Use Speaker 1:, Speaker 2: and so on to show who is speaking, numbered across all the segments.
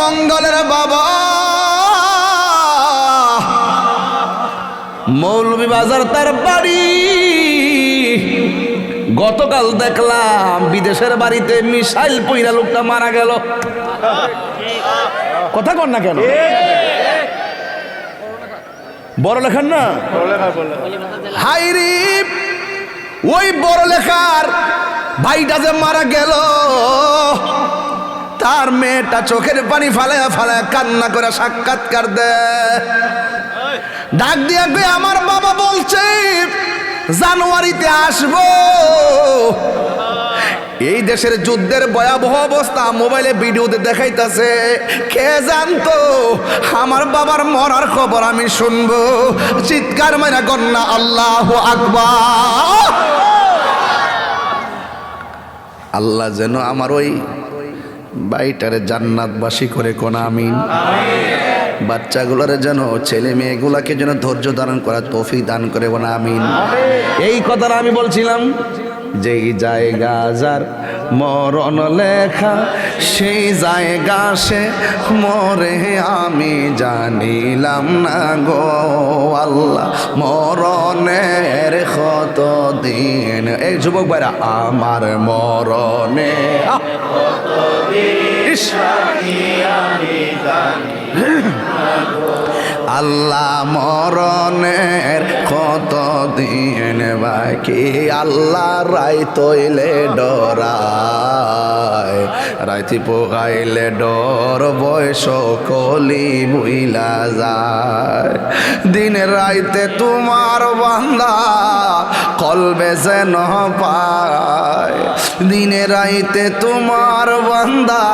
Speaker 1: মঙ্গলের বাবা মৌলভীবাজার তার বাড়ি। গতকাল দেখলাম বিদেশের বাড়িতে মিসাইল পইরা লোকটা মারা গেল। কথা কন না কেন? বড় লেখার না হাইরি ওই বড় লেখার ভাইটা যে মারা গেল, তার মেয়েটা চোখের পানি ফালায়া ফালায়া কান্না করে সাক্ষাৎকার দেয়। ডাক দিয়ে কই আমার বাবা বলছে জানুয়ারিতে আসবো। এই দেশের যুদ্ধের ভয়াবহ অবস্থা মোবাইলে ভিডিওতে দেখাইতেছে। কে জানতো আমার বাবার মরার খবর আমি শুনবো? চিৎকার মাইরা কন্যা আল্লাহু আকবার। আল্লাহ যেন আমার ওই বাইটারে জান্নাতবাসী করে কোন আমিন। বাচ্চাগুলোরে যেন ছেলে মেয়েগুলাকে যেন ধৈর্য ধারণ করার তৌফিক দান করে কোন আমিন। এই কথাটা আমি বলছিলাম, যেই জায়গা যার মরণ লেখা সেই জায়গা সে মরে আমি জানিলাম না গো আল্লাহ মরণের কত দিন। এই যুবক ভাইরা আমার মরণে আল্লাহ মরণের কত দিন বাকি। আল্লাহ রাই তৈলে ডরায়, রাইতি পোকাইলে ডর বয়স কলি বুইলা যায়। দিন রাইতে তোমার বান্দা কলবে যেন পায়, দিনে রাইতে তোমার বান্দা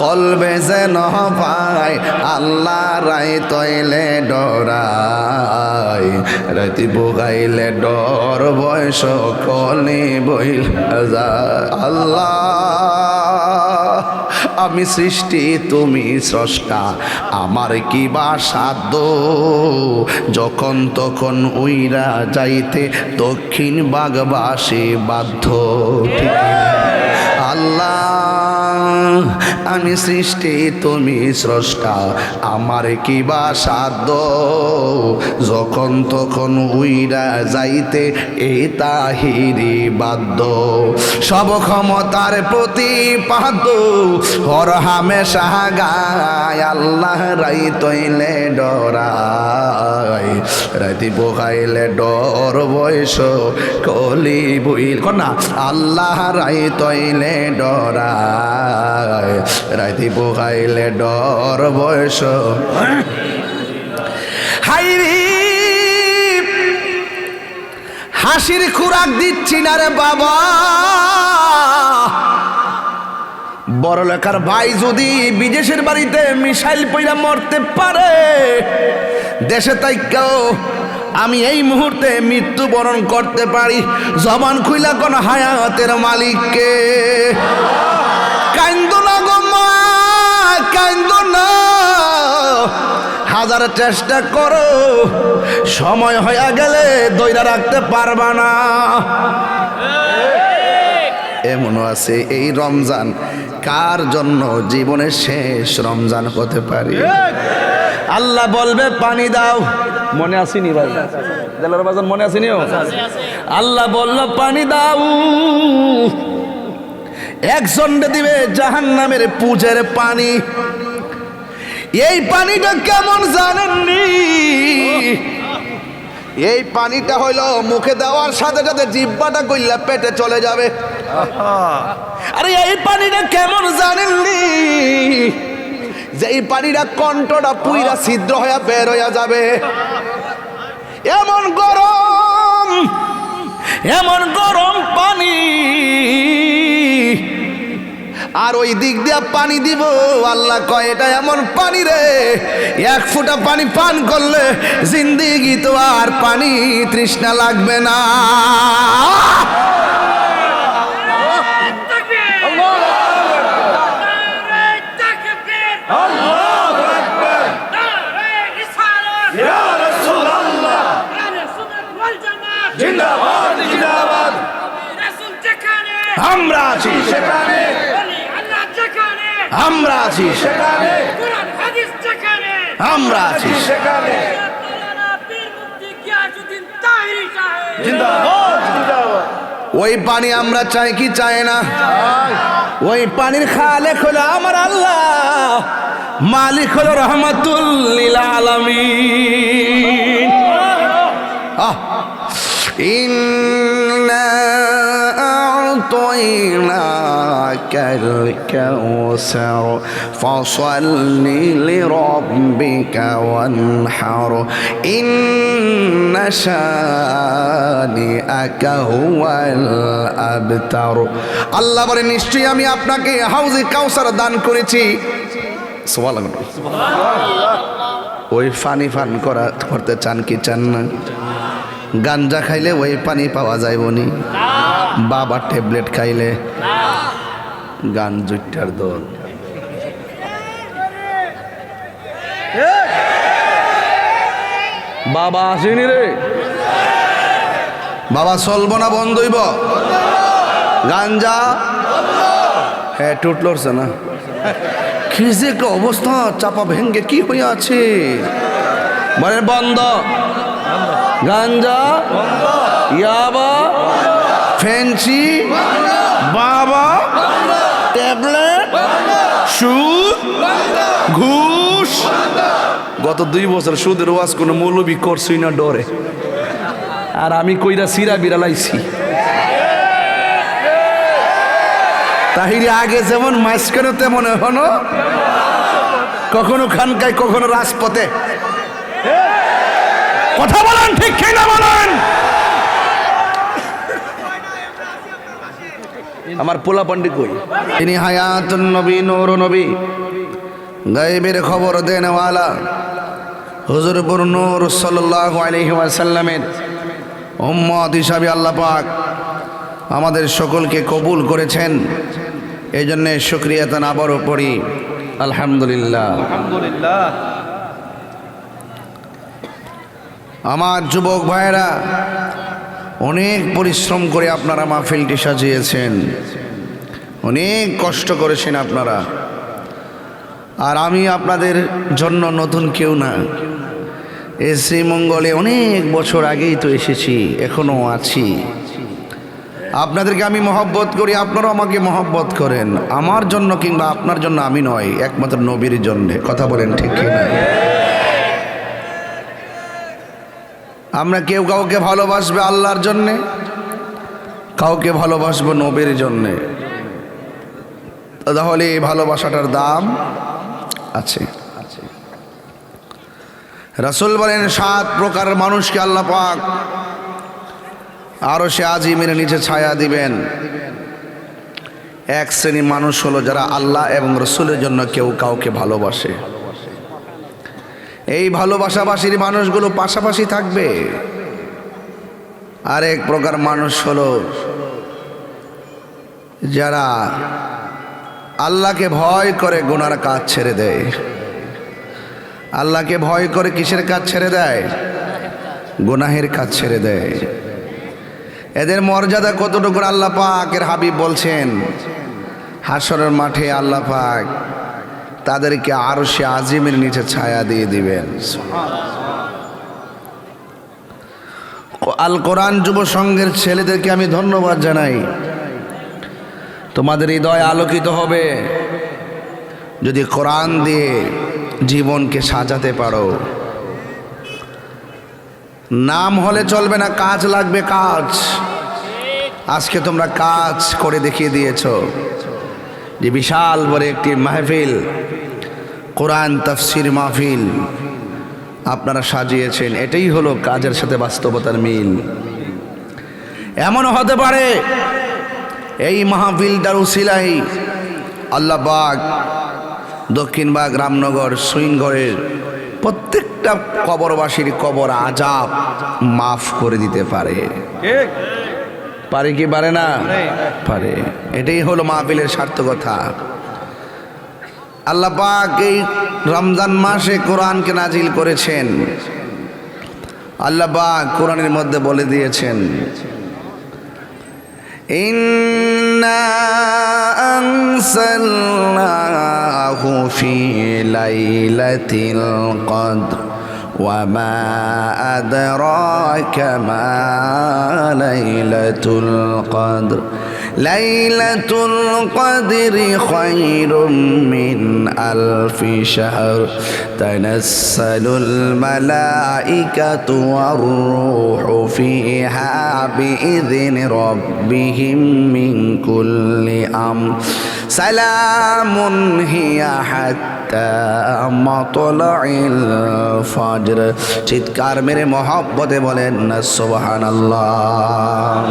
Speaker 1: কলবে যেন পায়। আল্লাহ রাই তৈলে ডরায়, রাইতি পোকাইলে ডর বয়স কলি বইলা যায়। আল্লাহ আমি সৃষ্টি তুমি স্রষ্টা, আমার কি বা সাধ্য যখন তখন উইরা যাইতে দক্ষিণ বাগবাসী বাধ্য। ঠিক আল্লাহ আমি সৃষ্টি তুমি স্রষ্টা, আমার কি বা সাধ্য যখন তখন উইরা যাইতে এই তাহিরি বাধ্য। সব ক্ষমতার প্রতিপাদ্য হর হামেশা গায়। আল্লাহ রাই তৈলে ডরায়, রাইতি পোকাইলে ডর বয়স কলি বুইল কন্যা। আল্লাহ রাই তৈলে ডরায়, রাইতি পোকাইলে ডর বয়স। হাইরি হাসির খুরাক দিচ্ছি না রে বাবা। বড় লেখার ভাই যদি বিদেশের বাড়িতে মিসাইল পইরা মরতে পারে, দেশে তাইকাও আমি এই মুহূর্তে মৃত্যুবরণ করতে পারি। জবান খুইলা কোন হায়াতের মালিককে। কান্দো না গো মা, কান্দো না, হাজার চেষ্টা করো, সময় হয়ে গেলে দইরা রাখতে পারবা না। এমনও আছে এই রমজান কার জন্য জীবনের শেষ রমজান হতে পারে। আল্লাহ বলবে পানি দাও, মনে আসেনি ভাই দেলার বাজার মনে আসেনি? আল্লাহ বলল পানি দাও, একজনকে দিবে জাহান্নামের পূজের পানি। এই পানিটা কেমন জানেননি? এই পানিটা হইলো মুখে দেওয়ার সাথে সাথে জিহ্বাটা গইলা পেটে চলে যাবে। আরে এই পানিটা কেমন জানেননি? যে এই পানিটা কণ্ঠটা পুইরা ছিদ্র হয়ে বের হয়ে যাবে। এমন গরম, এমন গরম পানি। আর ওই দিক দিয়া পানি দিব, আল্লাহ কয় এটা এমন পানি রে, এক ফোঁটা পানি পান করলে জিন্দেগি তো আর পানি তৃষ্ণা লাগবে না। আমরা আছি সেখানে, আমরা আছি
Speaker 2: সেখানে কোরআন হাদিস যেখানে
Speaker 1: আমরা আছি
Speaker 2: সেখানে মাওলানা পীর মুফতি গিয়াসউদ্দিন তাহেরি সাহেব
Speaker 3: জিন্দাবাদ জিন্দাবাদ।
Speaker 1: ওই পানি আমরা চাই কি চাই না? ওই পানির খালেক হলো আমার আল্লাহ, মালিক হলো রহমাতুল লিল আলামিন। ইন্না আ'তাইনাকাল কাউসার ফাসাল্লি লিরাব্বিকা ওয়ানহার ইন্না শানিআকা হুয়াল আবতার। আল্লাহ বলে নিশ্চয়ই আমি আপনাকে হাউজে কাউসার দান করেছি। সুবহানাল্লাহ। ওই পানি পান করতে চান কি চান না? গাঞ্জা খাইলে ওই পানি পাওয়া যায় বনি? বাবা ট্যাবলেট খাইলে গান জুটার দল। বাবা আসেনি রে, বাবা চলবো না বন্ধ হইব? গাঞ্জা হ্যাঁ টুট লড়ছে না? কি যে একটা অবস্থা, চাপা ভেঙ্গে কি হয়ে আছে মানে বন্ধ। গাঞ্জা, ইয়াবা, ফেন্সি, বাবা, ট্যাবলেট, সুদ, ঘুষ। গত 2 বছর সুদের ওয়াজ কোনো মৌলবি করছই না ডরে, আর আমি কইরা সিরা বিড়ালাইছি। তাহিরে আগে যেমন মাঝখানে তেমন এখনো, কখনো খানকায় কখনো রাজপথে। কথা বলেন ঠিক কিনা বলেন? আমার পোলা পান্ডি কই? তিনি হায়াতুন নবী, নূর নবী, গায়েবের খবর দেনওয়ালা হুজুর নূর সাল্লাল্লাহু আলাইহি ওয়াসাল্লামের উম্মত হিসাবে আল্লাহ পাক আমাদের সকলকে কবুল করেছেন। এই জন্যে শুকরিয়া তান আবারও পড়ি আলহামদুলিল্লাহ।
Speaker 3: আলহামদুলিল্লাহ।
Speaker 1: আমার যুবক ভাইয়েরা, অনেক পরিশ্রম করে আপনারা মাহফিলটি সাজিয়েছেন, অনেক কষ্ট করেছেন আপনারা। আর আমি আপনাদের জন্য নতুন কেউ না, এই শ্রীমঙ্গলে অনেক বছর আগেই তো এসেছি, এখনও আছি। আপনাদেরকে আমি মহব্বত করি, আপনারাও আমাকে মহব্বত করেন। আমার জন্য কিংবা আপনার জন্য আমি নয়, একমাত্র নবীর জন্যে। কথা বলেন ঠিক কিনা? আমরা কেউ কাউকে ভালোবাসবে আল্লাহর জন্যে, কাউকে ভালোবাসবো নবীর জন্যে। তাহলে এই ভালোবাসাটার দাম আছে। রাসূল বলেন 7 প্রকার মানুষকে আল্লাহ পাক আরশে আজিমের নিচে ছায়া দিবেন। এক শ্রেণী মানুষ হলো যারা আল্লাহ এবং রাসূলের জন্য কেউ কাউকে ভালোবাসে। এই ভালোবাসাবাসীর মানুষগুলো পাশাপাশি থাকবে। আরেক প্রকার মানুষ হলো যারা আল্লাহকে ভয় করে গুনার কাজ ছেড়ে দেয়। আল্লাহকে ভয় করে কিসের কাজ ছেড়ে দেয়? গুনাহের কাজ ছেড়ে দেয়। এদের মর্যাদা কতটুকু আল্লাহ পাকের হাবিব বলছেন, হাসরের মাঠে আল্লাহ পাক তাদেরকে আরশে আজিমের নিচে ছায়া দিয়ে দিবেন। আল কোরআন যুব সংঘের ছেলেদেরকে আমি ধন্যবাদ জানাই। তোমাদের হৃদয় আলোকিত হবে যদি কোরআন দিয়ে জীবনকে সাজাতে পারো। নাম হলে চলবে না, কাজ লাগবে, কাজ। আজকে তোমরা কাজ করে দেখিয়ে দিয়েছ যে বিশাল বড় একটি মাহফিল, কোরআন তাফসির মাহফিল আপনারা সাজিয়েছেন। এটাই হলো কাজের সাথে বাস্তবতার মিল। এমনও হতে পারে এই মাহফিলটার উসিলায় আল্লাহ পাক দক্ষিণবাগ, রামনগর, সুইনগরের প্রত্যেকটা কবরবাসীর কবর আযাব মাফ করে দিতে পারে। পারে কি পারে না? পারে। এটাই হলো মাহফিলের সার্থকতা। আল্লাহ পাক এই রমজান মাসে কোরআনকে নাজিল করেছেন। আল্লাহ পাক কোরআনের মধ্যে বলে দিয়েছেন, ইন্না আনসালনা أنزلناه في ليلة القدر وما أدراك ما ليلة القدر ليلة القدر خير من ألف شهر تنزل الملائكة والروح فيها بإذن ربهم من كل أمر سلام هي حتى مطلع الفجر চিৎকার মেরে মহব্বতে বলেন না সুবহানাল্লাহ।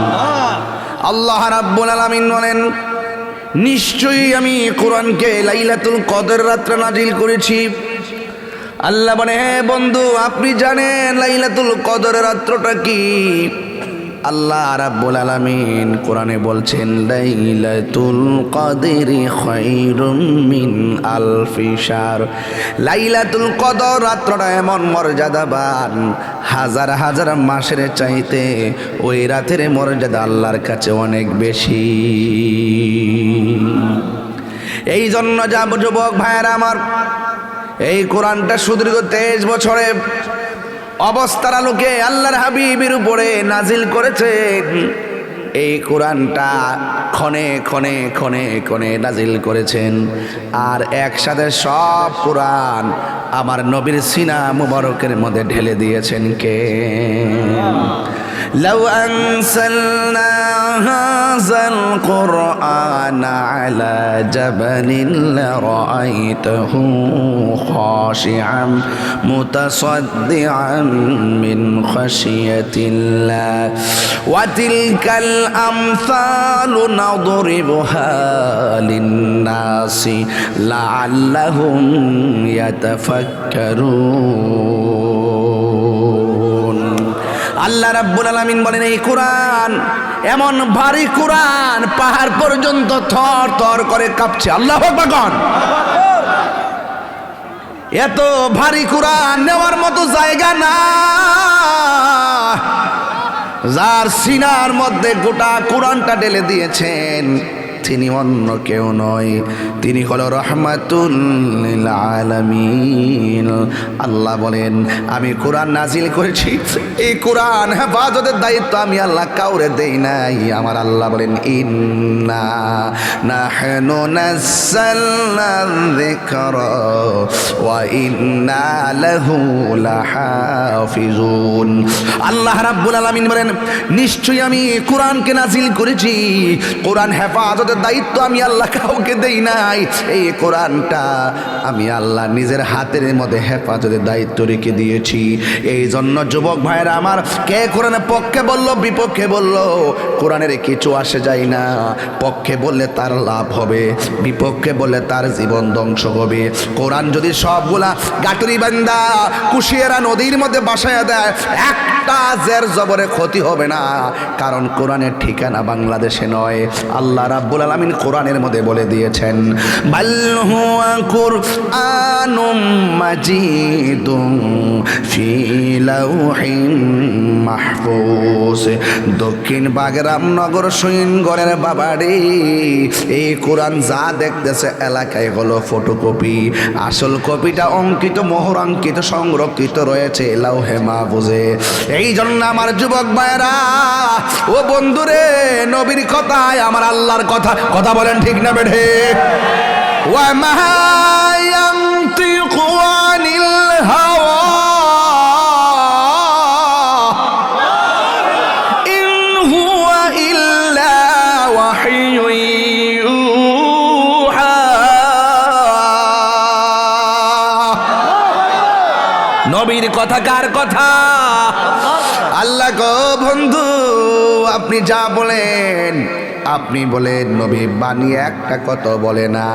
Speaker 1: আল্লাহ রাব্বুল আলামিন বলেন নিশ্চয়ই আমি কোরআনকে লাইলাতুল কদর রাত্রে নাজিল করেছি। আল্লাহ বলে হে বন্ধু আপনি জানেন লাইলাতুল কদর রাত্রটা কি? আল্লাহ রাব্বুল আলামিন কোরআনে বলছেন লাইলাতুল কদরি খায়রুম মিন আলফি শাহর। লাইলাতুল কদর রাত্রটা এমন মর্যাদাবান, হাজার হাজার মাসের চাইতে ওই রাতের মর্যাদা আল্লাহর কাছে অনেক বেশি। এই জন্য যাব যুবক ভাইয়েরা আমার, এই কোরআনটা সুদীর্ঘ 23 বছরে অবস্থার আলোকে আল্লাহর হাবিবের উপরে নাজিল করেছেন। এই কোরআনটা ক্ষণে ক্ষণে ক্ষণে ক্ষণে নাজিল করেছেন, আর একসাথে সব কোরআন আমার নবীর সিনা মুবারকের মধ্যে ঢেলে দিয়েছেন কে? لو أنزلنا هذا القرآن على جبل لرأيته خاشعا متصدعا من خشية الله وتلك الأمثال نضربها للناس لعلهم يتفكرون। আল্লাহ রাব্বুল আলামিন বলেন এই কোরআন এমন ভারী কোরআন পাহাড় পর্যন্ত থর থর করে কাঁপছে। আল্লাহু আকবার কোন? এত ভারী কোরআন নেওয়ার মতো জায়গা না, যার সিনার মধ্যে গোটা কোরআনটা ঢেলে দিয়েছেন তিনি অন্য কেউ নয়, তিনি হলো রহমাতুল লিল আলামিন। আল্লাহ বলেন আমি কোরআন নাজিল করেছি, এই কোরআন হেফাজতের দায়িত্ব আমি আল্লাহ কাউরে দেই নাই। আমার আল্লাহ বলেন ইন্না নাহনু নাযালনা যিকরা ওয়া ইন্না লাহু লাহাফিজুন। আল্লাহ রাব্বুল আলামিন বলেন নিশ্চয়ই আমি কোরআনকে নাজিল করেছি, কোরআন হেফাজত দায়িত্ব আমি আল্লাহ কাউকে দেই নাই। এই কোরআনটা আমি আল্লাহ নিজের হাতের মধ্যে হেফাজতের দায়িত্ব রেখে দিয়েছি। এই জন্য যুবক ভাইরা আমার, কে কোরআনের পক্ষে বলল বিপক্ষে বলল কোরআনের কিছু আসে যায় না। পক্ষে বললে তার লাভ হবে, বিপক্ষে বললে তার জীবন ধ্বংস হবে। কোরআন যদি সবগুলা গাটুরি বান্দা কুশিয়ারা নদীর মধ্যে বাসায় দেয়, একটা জের জবরে ক্ষতি হবে না, কারণ কোরআনের ঠিকানা বাংলাদেশে নয়। আল্লাহ রাব্বুল আলামিন কোরআনের মধ্যে বলে দিয়েছেন বাল হুয়া কুরআনুম মাজিদুম ফি লাউহিন মাহফুজ। দক্ষিণ বাগরামনগর সৈনগরের বাবারে এই কোরআন যা দেখতেছে এলাকায় হলো ফটোকপি, আসল কপিটা অঙ্কিত মোহরাঙ্কিত সংরক্ষিত রয়েছে লাউহে মাহফুজে। এই জন্য আমার যুবক ভাইরা ও বন্ধুরে, নবীর কথায় আমার আল্লাহর কথা, কথা বলেন ঠিক না বেঠে? ওয়া মা ইয়ানতিকু আনিল হাওয়া ইন হুয়া ইল্লা ওয়াহয়ুন ইউহা। নবীর কথা কার কথা? আল্লাহ গো বন্ধু, আপনি যা বলেন আপনি বলেন, নবী বানিয়ে একটা কথা বলে না।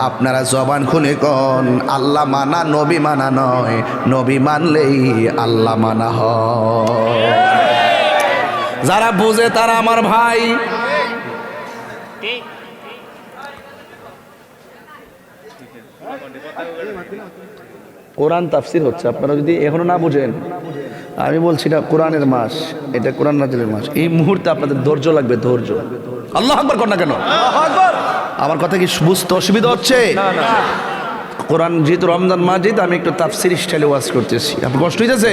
Speaker 1: আপনারা জবান খুলে কোন আল্লাহ মানা নবী মানা নয়, নবী মানলেই আল্লাহ মানা হয়। যারা বুঝে তারা আমার ভাই। কোরআন তাফসির হচ্ছে, আপনারা যদি এখনো না বুঝেন, আমি বলছি না কোরআনের মাস, এটা কোরআন নাজিলের মাস। এই মুহূর্তে আপনাদের ধৈর্য লাগবে, ধৈর্য। আল্লাহু আকবার কর না কেন? আমার কথা কি বুঝতে অসুবিধা হচ্ছে? কোরআন যেহেতু রমজান মাজিদ, আমি একটু তাফসির স্টাইলে ওয়াজ করতেছি। আপনার কষ্ট হইতেছে?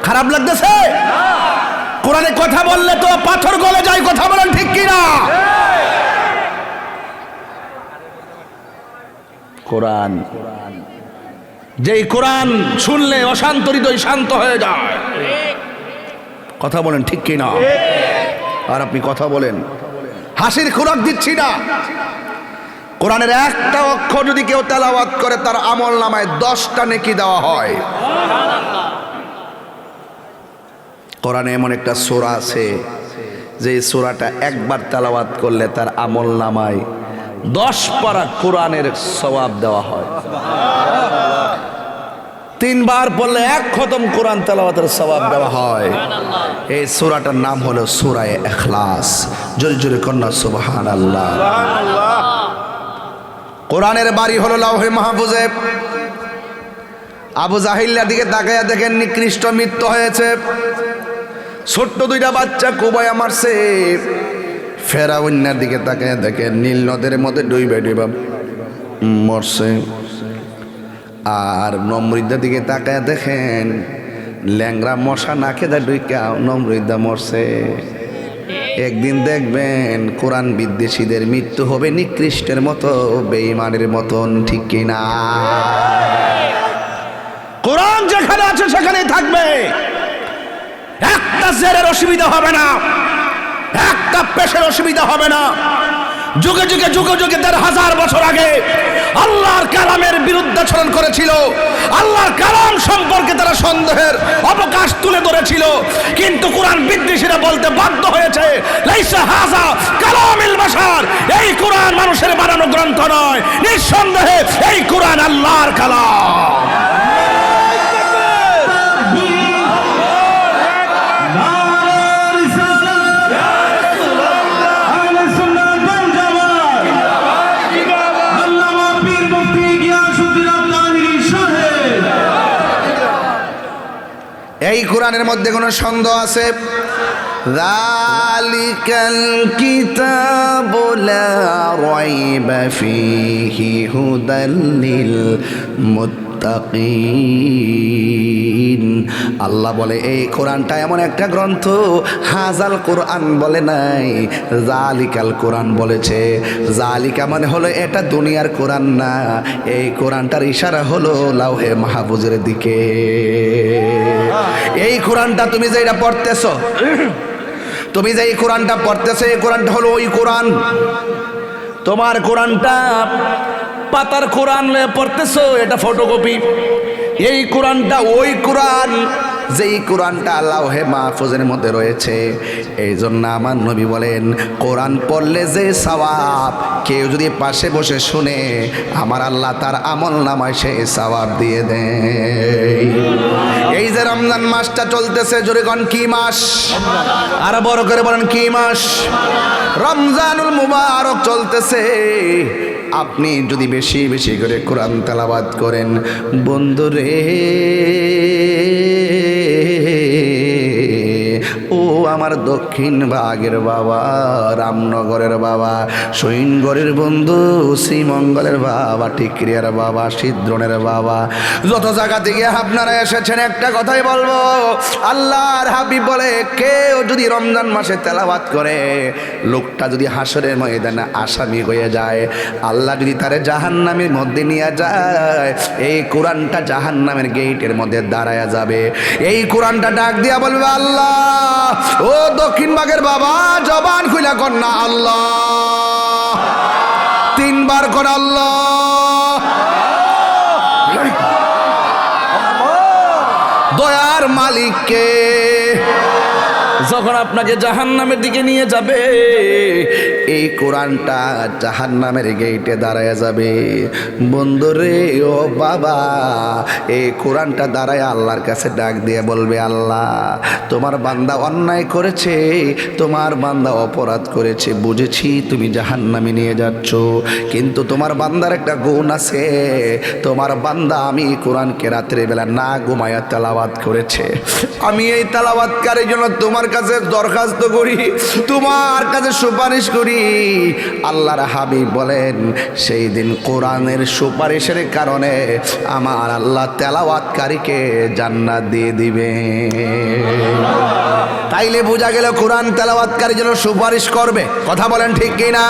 Speaker 1: খারাপ লাগতেছে? কোরআনে কথা বললে তো পাথর গলে যায়, কথা বলেন ঠিক কিনা? কোরআন, যেই কোরআন শুনলে অশান্ত হৃদয় শান্ত হয়ে যায়। কথা বলেন ঠিক কিনা? আর আপনি কথা বলেন, হাসির খোরাক দিচ্ছি না। কোরআনের একটা অক্ষর যদি কেউ তেলাওয়াত করে তার আমল নামায় 10টা নেকি দেওয়া হয়। কোরআনে এমন একটা সূরা আছে যে সূরাটা একবার তেলাওয়াত করলে তার আমল নামায় 10 পারা কোরআনের সওয়াব দেওয়া হয়। 3 বার পড়লে 1 খতম কোরআন তেলাওয়াতের সওয়াব দেওয়া হয়। এই সূরাটার নাম হলো সূরা ইখলাস। জোরে জোরে কন্যা সুবহানাল্লাহ। কোরআনের বাড়ি হলো লাউহে মাহফুজে। আবু জাহিল্লার দিকে তাকায়া দেখেন নিকৃষ্ট মৃত্যু হয়েছে। ছোট্ট 2টা বাচ্চা কোবায়া মারছে। ফেরাউনের দিকে তাকায়া দেখেন নীল নদের মধ্যে ডুইবে ডুইবা মরছে। আর নমরুদের দিকে তাকায়া দেখেন ল্যাংরা মশা না খেদা ডুইকা নমরুদা মরছে। একদিন দেখবেন কোরআন বিদ্বেষীদের মৃত্যু হবে নিকৃষ্টের মতো, বেঈমানের মতন, ঠিক কিনা? কোরআন যেখানে আছে সেখানেই থাকবে। একটা জেরের অসুবিধা হবে না, একটা পেশের অসুবিধা হবে না। যুগে যুগে 1000 বছর আগে আল্লাহর কালামের বিরুদ্ধাচরণ করেছিল। আল্লাহর কালাম সম্পর্কে তারা সন্দেহের অবকাশ তুলে ধরেছিল, কিন্তু কোরআন বিদ্বেষীরা বলতে বাধ্য হয়েছে লাইসা হাযা কালামিল বাশার, এই কোরআন মানুষের বানানো গ্রন্থ নয়, নিঃসন্দেহে এই কোরআন আল্লাহর কালাম। এই কোরআনের মধ্যে কোনো সন্দেহ আছে? যালিকাল কিতাবু লা রাইবা ফীহি হুদাল লিল মুত্তাকিন। আল্লাহ বলে এই কোরআনটা এমন একটা গ্রন্থ, হাজাল কোরআন বলে নাই, জালিকাল কোরআন বলেছে। জালিকা মানে হলো এটা দুনিয়ার কোরআন না, এই কোরআনটার ইশারা হলো লাউহে মাহফুজের দিকে। এই কোরআনটা তুমি যেটা পড়তেছো, তুমি যে এই কোরআনটা পড়তেছো, এই কোরআনটা হলো ওই কোরআন। তোমার কোরআনটা পাতার কোরআন পড়তেছো, এটা ফটোকপি। এই কোরআনটা ওই কোরআন যেই কোরআনটা লাউহে মাহফুজের মধ্যে রয়েছে। এই জন্য আমার নবী বলেন কোরআন পড়লে যে সওয়াব, কেউ যদি পাশে বসে শুনে আমার আল্লাহ তার আমল নামায় সেই সওয়াব দিয়ে দেয়। এই যে রমজান মাসটা চলতেছে, জোরে কোন কি মাস? আর বড় করে বলেন কি মাস? রমজানুল মুবারক চলতেছে। আপনি যদি বেশি বেশি করে কোরআন তেলাওয়াত করেন, বন্ধুরে ও আমার দক্ষিণ ভাগের বাবা, রামনগরের বাবা, সৈনগরের বন্ধু, শ্রীমঙ্গলের বাবা, টিকরিয়ার বাবা, সিদ্রনের বাবা, যত জায়গা থেকে আপনারা এসেছেন, একটা কথাই বলবো, আল্লাহর হাবিব বলে কেউ যদি রমজান মাসে তেলাওয়াত করে, লোকটা যদি হাসরের ময়দানে আসামি হয়ে যায়, আল্লাহ যদি তারে জাহান্নামের মধ্যে নিয়ে যায়, এই কোরআনটা জাহান্নামের গেটের মধ্যে দাঁড়ায়া যাবে। এই কোরআনটা ডাক দিয়া বলবে আল্লাহ, ও দক্ষিণ ভাগের বাবা, জবান খুলে কর না আল্লাহ, 3 বার কর আল্লাহ। দয়ার মালিককে যখন আপনাকে জাহান্নামের দিকে নিয়ে যাবে, এই কোরআনটা জাহান্নামের গেটে দাঁড়ায় যাবে। বন্ধুরে ও বাবা, এই কোরআনটা দাঁড়ায় আল্লাহর কাছে ডাক দিয়ে বলবে আল্লাহ, তোমার বান্দা অন্যায় করেছে, তোমার বান্দা অপরাধ করেছে, বুঝেছি তুমি জাহান্নামে নিয়ে যাচ্ছ, কিন্তু তোমার বান্দার একটা গুণ আছে, তোমার বান্দা আমি কোরআনকে রাত্রে বেলা না ঘুমায়া তেলাওয়াত করেছে। আমি এই তেলাওয়াতকারীর জন্য তোমার কাছে দরখাস্ত করি, তোমার কাছে সুপারিশ করি, করি। আল্লাহর হাবিব বলেন সেই দিন কোরআনের সুপারিশের কারণে আমার আল্লাহ তেলাওয়াতকারীকে জান্নাত দিয়ে দিবে। তাইলে বোঝা গেল কোরআন তেলাওয়াতকারীর জন্য সুপারিশ করবে। কথা বলেন ঠিক কি না?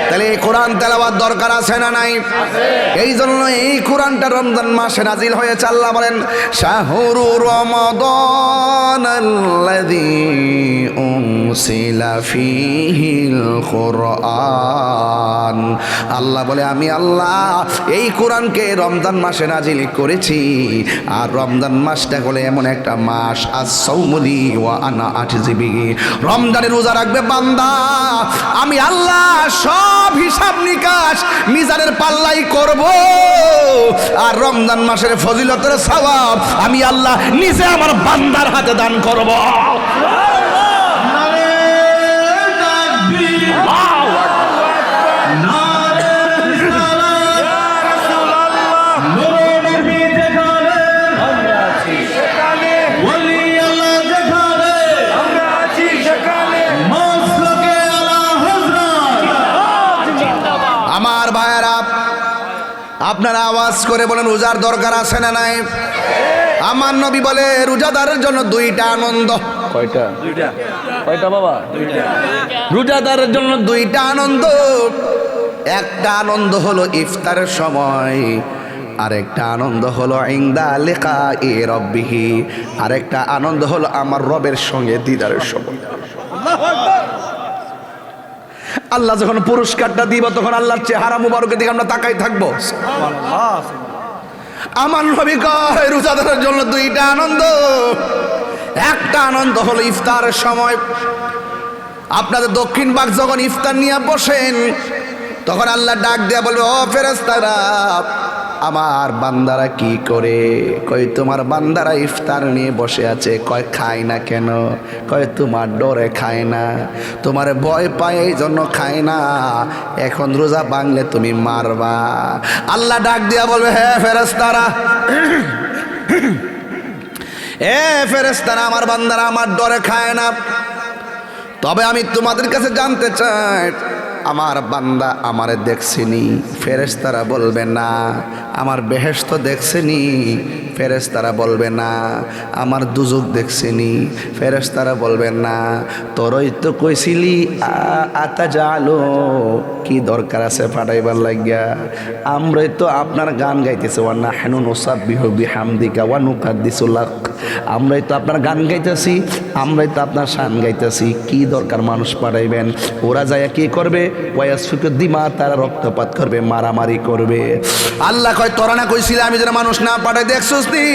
Speaker 1: তাহলে এই কোরআন তেলাওয়াত দরকার আছে না নাই? এই জন্য এই কোরআনটা রমজান মাসে নাজিল হয়েছে। আল্লাহ বলেন শাহরু রমাদানাল্লাযী উনসিলা ফীহিল কুরআন। আল্লাহ বলে আমি আল্লাহ এই কোরআনকে রমজান মাসে নাজিল করেছি। আর রমজান মাসটা হলো এমন একটা মাস আস-সাওমুলি ওয়া আনা আজজিবিহি, রমজানে রোজা রাখবে বান্দা, আমি আল্লাহ সব হিসাব নিকাশ মিজানের পাল্লাই করব। আর রমজান মাসের ফজিলতের সওয়াব আমি আল্লাহ নিজে আমার বান্দার হাতে দান করব। আমার ভাইয়েরা, আপনারা আওয়াজ করে বলেন রোজার দরকার আছে না নাই? আমার নবী বলে রোজাদারের জন্য দুইটা আনন্দ। কয়টা? কয়টা বাবা? রোজাদারের জন্য দুইটা আনন্দ। একটা আনন্দ হলো ইফতারের সময়, আরেকটা আনন্দ হলো ইনদা লিকাই রাব্বিহি, আরেকটা আনন্দ হলো আমার রবের সঙ্গে দিদারের সময়। আল্লাহ যখন পুরস্কারটা দিব তখন আল্লাহর চেহারা মুবারকের দিকে আমরা তাকাই থাকবো। আমার নবী কয় রোজাদারের জন্য দুইটা আনন্দ। একটা আনন্দ হলো ইফতারের সময়। আপনাদের দক্ষিণ ভাগ যখন ইফতার নিয়ে বসেন তখন আল্লাহ ডাক দেয়া বলবে ও ফেরেশতারা, আমার বান্দারা কি করে? কয় তোমার বান্দারা ইফতার নিয়ে বসে আছে। কয় খায় না কেন? কয় তোমার ডরে খায় না, তোমার ভয় পায় এই জন্য খায় না, এখন রোজা ভাঙলে তুমি মারবা। আল্লাহ ডাক দিয়া বলবে হে ফেরেশতারা, এ ফেরেশতারা, আমার বান্দারা আমার ডরে খায় না, তবে আমি তোমাদের কাছে জানতে চাই আমার বান্দা আমারে দেখছেনি? ফেরেশতারা বলবে না। আমার বেহেশত দেখছেনি? ফেরেশতারা বলবে না। আমার দুজক দেখছেনি? ফেরেশতারা বলবে না। তোরই তো কইছিলি আতা জালো, কি দরকার আছে পাঠাইবার লাগিয়া? আমরাই তো আপনার গান গাইতেছি, ওয়া নাহনু নুসাব্বিহু বিহামদিকা ওয়া নুকাদ্দিসু লাক, আমরাই তো আপনার গান গাইতেছি, আমরাই তো আপনার শান গাইতেছি, কি দরকার মানুষ পাঠাইবেন? ওরা যায় কি করবে? ওয়াসফিকু দিমা, তারা রক্তপাত করবে, মারামারি করবে। আল্লাহ কয় তোরা না কইছিলি আমি যেন মানুষ না পাঠাই? দেখছস নি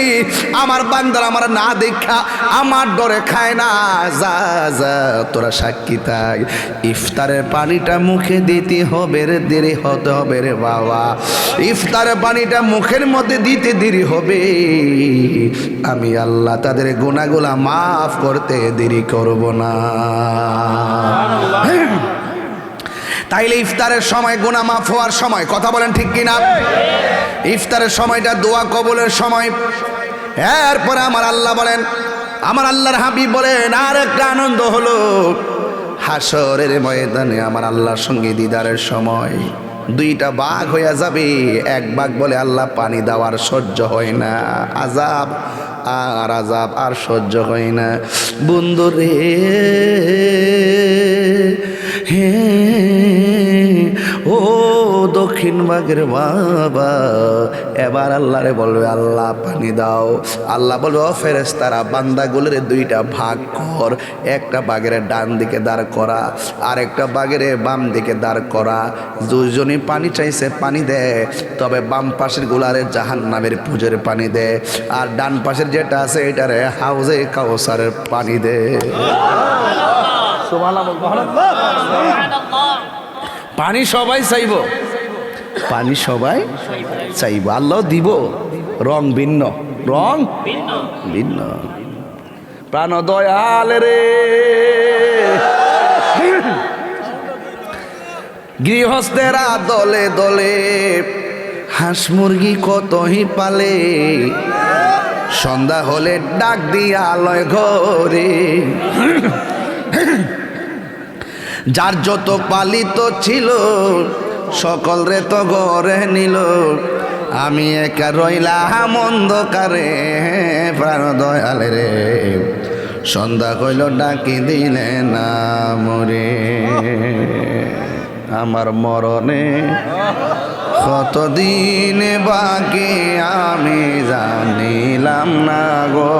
Speaker 1: আমার বান্দার আমার না দেখা আমার ডরে খায় না। যা যা তোরা সাক্ষী থাক, ইফতারের পানিটা মুখে দিতে হবে রে, দেরি হতে হবে রে বাবা। ইফতারের পানিটা মুখের মধ্যে দিতে দেরি হবে, আমি আল্লাহ তাদের গুনাহগুলো মাফ করতে দেরি করব না। তাইলে ইফতারের সময় গুনাহ মাফ হওয়ার সময়, কথা বলেন ঠিক কিনা? ইফতারের সময়টা দোয়া কবুলের সময়। এরপরে আমার আল্লাহ বলেন, আমার আল্লাহর হাবিব বলেন আর একটা আনন্দ হলো হাসরের ময়দানে আমার আল্লাহর সঙ্গে দিদারের সময়। দুইটা বাঘ হইয়া যাবে। এক বাঘ বলে আল্লাহ পানি দেওয়ার সহ্য হয় না, আযাব আর আযাব আর সহ্য হয় না। বন্ধুরে হে ও দক্ষিণ ভাগের বাবা, এবার আল্লাহরে বলবে আল্লাহ পানি দাও। আল্লাহ বলবে ও ফেরেশতারা, বান্দাগুলোর দুইটা ভাগ কর, একটা বাঘের ডান দিকে দাঁড় করা, আর একটা বাঘের বাম দিকে দাঁড় করা। দুজনই পানি চাইছে পানি দে, তবে বাম পাশের গুলারে জাহান্নামের পুজোর পানি দে, আর ডান পাশের যেটা আছে এটারে হাউজে কাউসারের পানি দে। পানি সবাই চাইব, পানি সবাই চাইব, আল্লাহ দিব। রং ভিন্ন, রং ভিন্ন। প্রাণ দয়াল রে, গৃহস্থেরা দলে দলে হাঁস মুরগি কতই পালে, সন্ধ্যা হলে ডাক দিয়া আলয় ঘরে। যার যত পালিত ছিল সকল রে তো গড়ে নিল, আমি একা রইলাম অন্ধকারে প্রাণ দয়াল রে, সন্ধ্যা কইল ডাকি দিলে না মরে। আমার মরণে কতদিন বাকি আমি জানিলাম না গো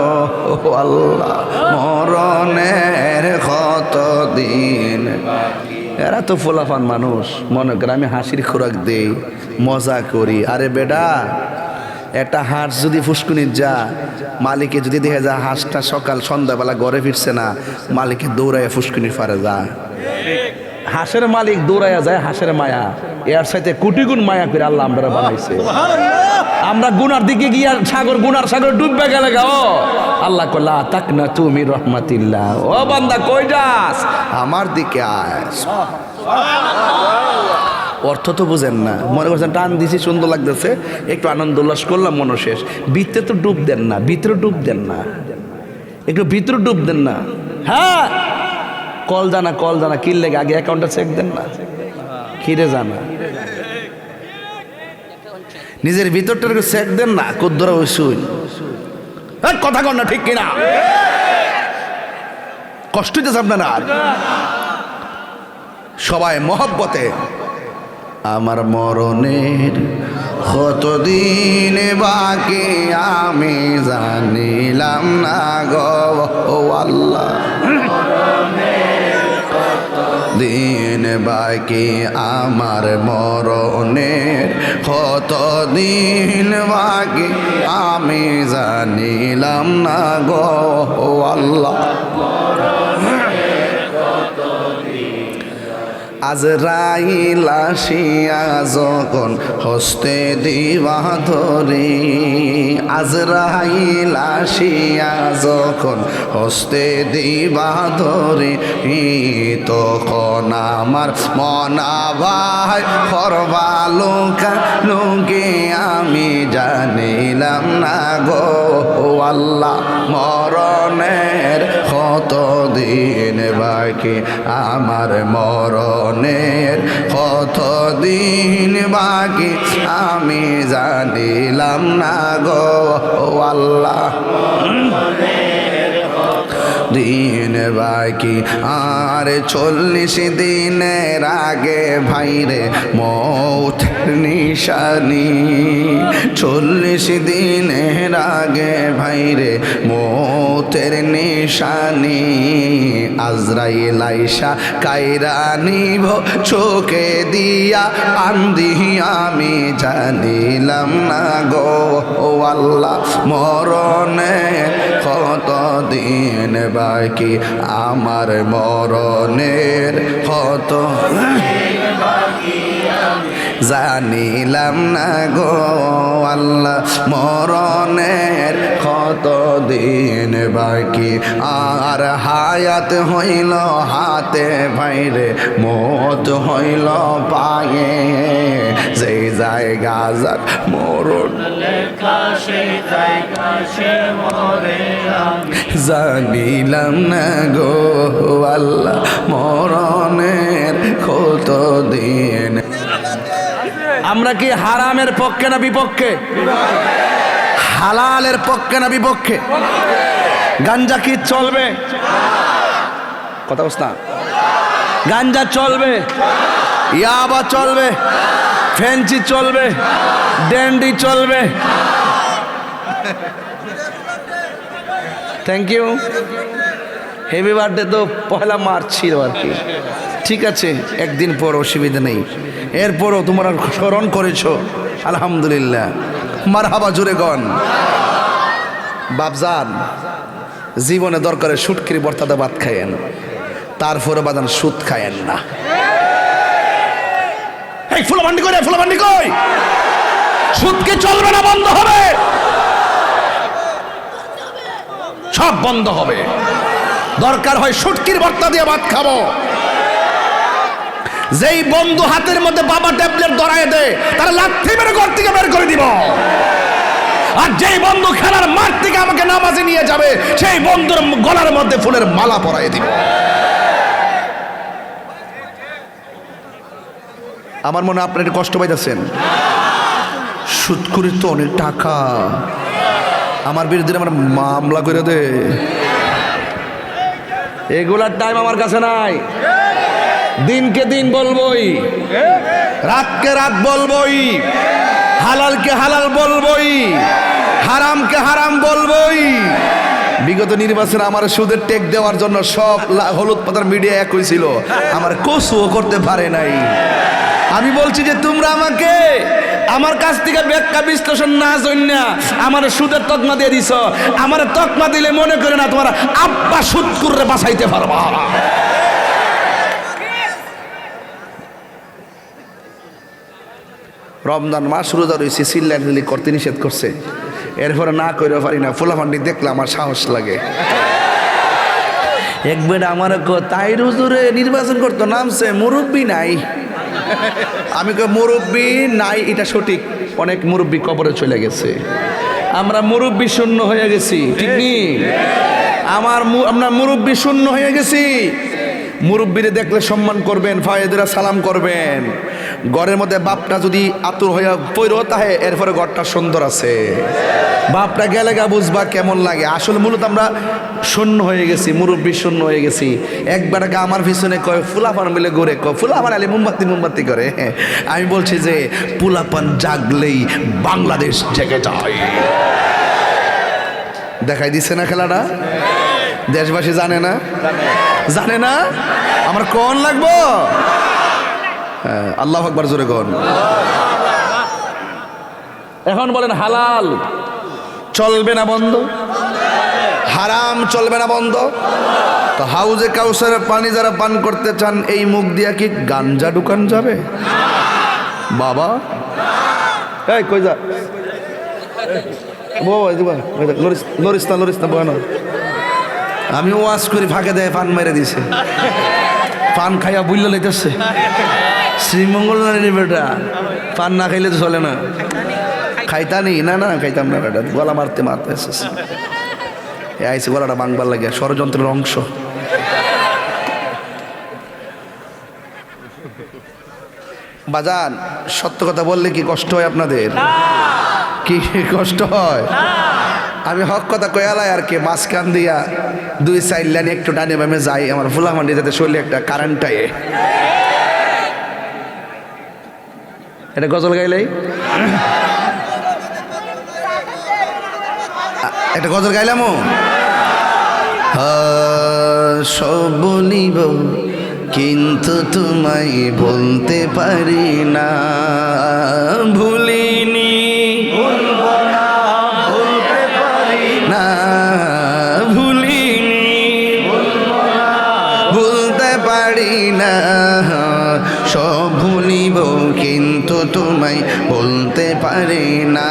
Speaker 1: আল্লাহ, মরণের কতদিন। এরা তো ফোলাফান মানুষ, মনে করে আমি হাসির খোরাক দেই, মজা করি। আরে বেডা, একটা হাঁস যদি ফুসকুনির যা, মালিকে যদি দেখে যা হাঁসটা সকাল সন্ধ্যাবেলা ঘরে ফিরছে না, মালিকে দৌড়াইয়া ফুসকুনির পারে যা। হাঁসের মালিক দৌড়াইয়া যায়, হাঁসের মায়া এর সাথে কোটি গুণ মায়া করে আল্লাহ আমরা বানাইছে। আমরা গুনার দিকে গিয়া সাগর, গুনার সাগর ডুববে গেলে গাও, আল্লাহ কল্লা তাক না তুমি রহমাতিল্লাহ, ও বান্দা কই যাস, আমার দিকে আয়। অর্থ তো বুঝেন না, মনে করছেন টান দিছি সুন্দর লাগতেছে, একটু আনন্দ উল্লাস করলাম, মনে শেষ। ভিতরে তো ডুব দেন না, ভিতরে ডুব দেন না, একটু ভিতরে ডুব দেন না। হ্যাঁ, কল জানা কিল লেগে আগে অ্যাকাউন্টটা চেক দেন না, খিরে জানা নিজের ভিতরটার চেক দেন না, কুদ্দরা ওই শুই কথা কন না, ঠিক কিনা? কষ্ট হইতেছে আপনার আর সবাই মহব্বতে। আমার মরণের কতদিন বাকি আমি জানিলাম না গো আল্লাহ, দিন বাকি আমার মরণের কতদিন বাকি আমি জানিলাম না গো আল্লাহ। আজরাইল আসিয়া যখন হস্তে দিবা ধরি, আজরাইল আসিয়া যখন হস্তে দিবা ধরি, তখন আমার মনা ভাই করবা লোকা লোকে আমি জানিলাম না গো আল্লাহ, মরণের কতদিন বাকি আমার মরণের কতদিন বাকি আমি জানিলাম না গো আল্লাহ, দিন বাকি আর 40 দিনের আগে ভাইরে মৌত নিশানি, 40 দিনের আগে ভাইরে মৌতের নিশানি, আজরাইল আইসা কাইরা নিভ চোখে দিয়া আন্দি আমি জানিলাম না গো আল্লাহ, মরণের কতদিন বাকি আমার মরণের কত জানিলাম না গো আল্লাহ, মরণের কতদিন বাকি আর হায়াত হইল হাতে ভাইরে মত হইল পায়ে, যে জায়গা যাক মরণ জানিলাম না গো আল্লাহ, মরণের কতদিন। আমরা কি হারামের পক্ষে না বিপক্ষে? হালালের পক্ষে না বিপক্ষে? গাঞ্জা কি চলবে? কথা বলছ না, গাঞ্জা চলবে, ইয়াবা চলবে, ফেন্সি চলবে, ড্যান্ডি চলবে। Thank you, happy birthday. তো পয়লা মার্চ ছিল আর কি, ঠিক আছে, একদিন পর অসুবিধা নেই, এরপরও তোমরা স্মরণ করেছো, আলহামদুলিল্লাহ, মারহাবা জুড়ে গন। বাপজান, জীবনে দরকারে সুটকিরি বর্তাতে ভাত খাইয়েন, তারপরে বাদান সুদ খাইয়েন না। এই ফুলাভান্ডি কই রে, ফুলাভান্ডি কই? সুদ কি চলবে না বন্ধ হবে? সব বন্ধ হবে। দরকার হয় সুটকির ভর্তা দিয়ে ভাত খাবো। যেই বন্ধু হাতের মধ্যে বাবা ট্যাবলেট ধরায় দেয়, তারা লাথি মেরে ঘর থেকে বের করে দিব। আর যেই বন্ধু খেলার মাঠ থেকে আমাকে নামাজে নিয়ে যাবে, সেই বন্ধুর গলার মধ্যে ফুলের মালা পরায় দিব। আমার মনে হয় আপনারা একটু কষ্ট পাইতেছেন। সুদখোরের তো অনেক টাকা, আমার বিরুদ্ধে আমার মামলা করে দে, এগুলার টাইম আমার কাছে নাই। দিনকে দিন বলবই, রাতকে রাত বলবই, হালালকে হালাল বলবই, হারামকে হারাম বলবই। বিগত নির্বাচনে আমার সুদের টেক দেওয়ার জন্য সব হলুদ পাতার মিডিয়া এক হয়েছিল, আমার কসুও করতে পারে নাই। আমি বলছি যে তোমরা আমাকে আমার কাছ থেকে ব্যাখ্যা বিশ্লেষণ না জন্যা আমার সুদের তকমা দিয়ে দিছ। আমার তকমা দিলে মনে করে না তোমার আব্বা সুদ করে বাঁচাইতে পারবা। রমজান মাস রোজা রয়েছে, চিল্লাচিল্লি করতে নিষেধ করছে, এরপরে না করে পারি না। ফুলাফান্ডি দেখলে আমার সাহস লাগে। একবার আমার তাই হুজুরে নির্বাচন করতো, নামছে মুরব্বী নাই। আমি কই মুরব্বী নাই, এটা সঠিক, অনেক মুরব্বী কবরে চলে গেছে, আমরা মুরব্বী শূন্য হয়ে গেছি, ঠিক নেই? আমরা মুরব্বী শূন্য হয়ে গেছি। মুরব্বীরে দেখলে সম্মান করবেন, ফায়েদেরা সালাম করবেন। ঘরের মধ্যে বাপটা যদি আতুর হইয়া পৈরো তাহে এরপরে ঘরটা সুন্দর আছে, বাপটা গেলে গা বুঝবা কেমন লাগে। আসলে মূলত আমরা শূন্য হয়ে গেছি, মুরব্বী শূন্য হয়ে গেছি। একবার আমার পিছনে কয় ফুলাপান মিলে ঘুরে, ফুলাপান আলী মোমবাতি করে। আমি বলছি যে ফুলাপান জাগলেই বাংলাদেশ জেগে যায়। দেখাই দিছে না খেলাটা? দেশবাসী জানে না? জানে না? আমার কোন লাগবো? আল্লাহু আকবার জোরে কোন। এখন বলেন হালাল চলবে না বন্ধ, হারাম চলবে না বন্ধ। তো হাউজে কাউসারের পানি যারা পান করতে চান, এই মুখ দিয়া কি গাঞ্জা ঢুকান যাবে? বাবা এই কই যা লরিস না বয় না। আমি ওয়াজ করি, ফাঁকে দেয় পান মেরে দিছে, পান খাইয়া বুঝলে লেগেছে। শ্রীমঙ্গল নারী বেটা পান না খাইলে তো চলে না। খাইতানি না, খাইতাম না বেটা, গলা মারতে এসেছে। আইসি গলাটা বাংবার লাগে, ষড়যন্ত্রের অংশ। বাজান সত্য কথা বললে কি কষ্ট হয় আপনাদের? কি কষ্ট হয়? আমি হক কথা কয়ালাই আর কি, মাঝখান দিয়া 2-4 লাইন একটু ডানে বামে যাই, আমার ফুলামান্ডি যাতে শরীরে একটা কারেন্টটায়। এটা গজল গাইলেই একটা গজল গাইলামও। সব বলিব কিন্তু তোমায় বলতে পারি না, ভুলিনি বলতে পারি না, ভুলিনি বলতে পারি না। সব ভুলিব কিন্তু তোমায় বলতে পারি না,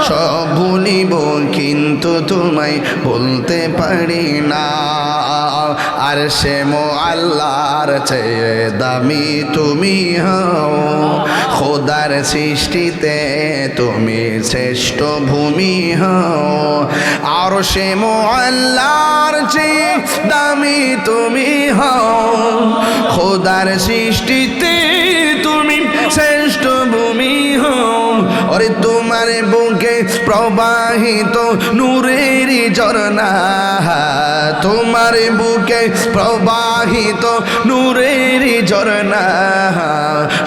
Speaker 1: সব ভুলিব কিন্তু তোমায় বলতে পারি না। আর সে আল্লাহর চেয়ে দামি তুমি হও, খোদার সৃষ্টিতে তুমি শ্রেষ্ঠ ভূমি হও। আর সে আল্লাহর চেয়ে দামি তুমি হও, খোদার সৃষ্টিতে তুমি শ্রেষ্ঠ ভূমি হও। ওরে তোমার বুকে প্রবাহিত নূরের ঝরনা, তোমার বুকে প্রবাহিত নূরের ঝরনা।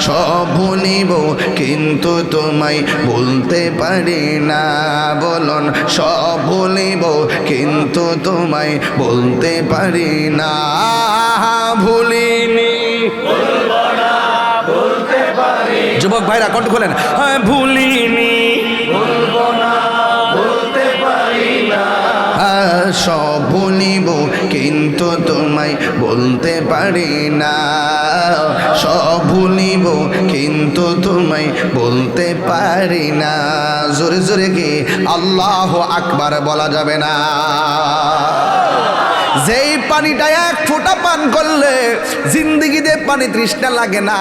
Speaker 1: সব ভুলিব কিন্তু তোমায় বলতে পারি না, বলুন সব ভুলিব কিন্তু তোমায় বলতে পারি না। ভুলিনি বলতে পারি, যুবক ভাইরা কণ্ঠ খোলেন, হ্যাঁ ভুলিনি বলবো না বলতে পারি না। সব ভুলিব কিন্তু তোমায় বলতে পারি না, সব ভুলিব কিন্তু তোমায় বলতে পারি না। জোরে জোরে কি আল্লাহু আকবার বলা যাবে না? যেই পানিটা এক ফোঁটা পান করলে জিন্দিগিতে পানি তৃষ্ণা লাগে না,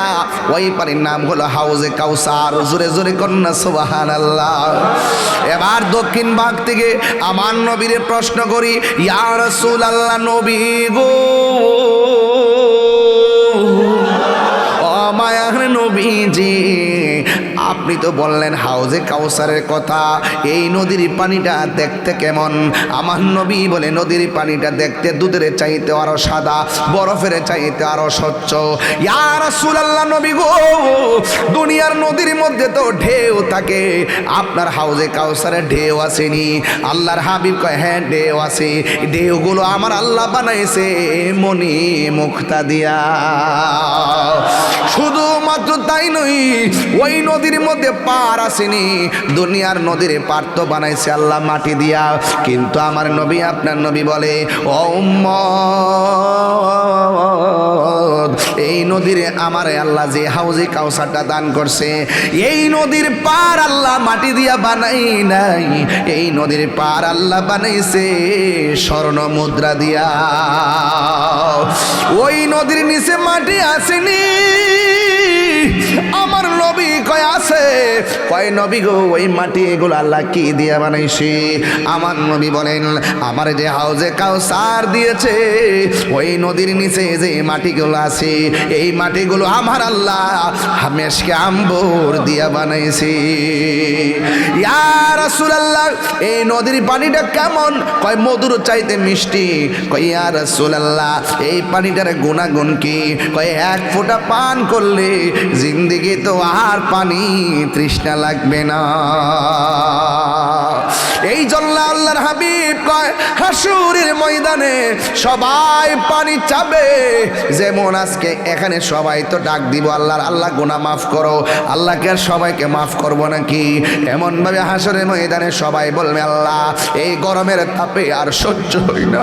Speaker 1: ওই পানির নাম হলো হাউজে কাউসার। জোরে জোরে কন্যা সুবহানাল্লাহ। এবার দক্ষিণ ভাগ থেকে আমার নবীরে প্রশ্ন করি, ইয়া রাসূলুল্লাহ, নবী গো, ও মায়ার নবীজি আপনি তো বললেন হাউজে কাউসারের কথা, এই নদীর পানিটা দেখতে কেমন? আমার নবী বলে নদীর পানিটা দেখতে দুধের চাইতে আরো সাদা, বরফের চাইতে আরো স্বচ্ছ। ইয়া রাসূলুল্লাহ নবী গো, দুনিয়ার নদীর মধ্যে তো ঢেউ থাকে, আপনার হাউজে কাউসারে ঢেউ আসেনি? আল্লাহর হাবিব কয় হ্যাঁ ঢেউ আছে, ঢেউগুলো আমার আল্লাহ বানাইছে মনি মুক্তা দিয়া। শুধুমাত্র তাই নই, ওই নদীর মধ্যে পার আসেনি, দুনিয়ার নদীর পার তো বানাইছে আল্লাহ মাটি দিয়া। কিন্তু আমার নবী আপনার নবী বলে ও উম্মত, এই নদীর আমার আল্লাহ যে হাউজে কাউসারটা দান করছে, এই নদীর পার আল্লাহ মাটি দিয়া বানাই নাই, এই নদীর পার আল্লাহ বানাইছে স্বর্ণ মুদ্রা দিয়া। ওই নদীর নিচে মাটি আসেনি। আমার নবী কয় আছে, কয় নবী গো ওই মাটি এগুলো আল্লাহ কি দিয়া বানাইছে? আমার নবী বলেন আমার যে হাউজে কাউসার দিয়েছে, ওই নদীর নিচে যে মাটিগুলো আছে, এই মাটিগুলো আমার আল্লাহ হামেশকে আম্বর দিয়া বানাইছে। ইয়া রাসূলুল্লাহ এই নদীর পানিটা কেমন? কয় মধুর চাইতে মিষ্টি। কয় ইয়া রাসূলুল্লাহ এই পানিটার গুণাগুণ কি? কয় এক ফোঁটা পান করলে জিন্দেগি তো আর পানি তৃষ্ণা লাগবে না। এই জন্য আল্লাহর হাবিব কয় হাসুরের ময়দানে সবাই পানি চাবে। যেমন আজকে এখানে সবাই তো ডাক দিব আল্লাহর, আল্লাহ গুনাহ মাফ করো, আল্লাহকে আর সবাইকে মাফ করবো নাকি? এমন ভাবে হাসরের ময়দানে সবাই বলবে আল্লাহ এই গরমের তাপে আর সহ্য হয় না,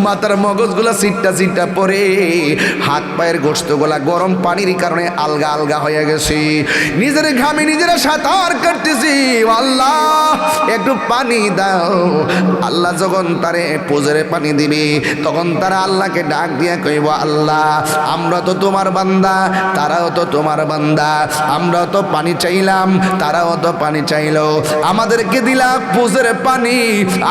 Speaker 1: মাথার মগজগুলা সিটটা সিটটা পরে, হাত পায়ের গোশতগুলা গরম পানির কারণে আলগা আলগা হয়ে গেছে, নিজের ঘামে নিজেরা সাঁতার কাটতেছি, আল্লাহ একটু পানি দাও। আল্লাহ যখন তারে পুজোরে পানি দিবে, তখন তারা আল্লাহকে ডাক দিয়ে কইব আল্লাহ আমরা তো তোমার বান্দা, তারাও তো তোমার বান্দা, আমরাও তো পানি চাইলাম, তারাও তো পানি চাইলো, আমাদেরকে দিলা পুজোরে পানি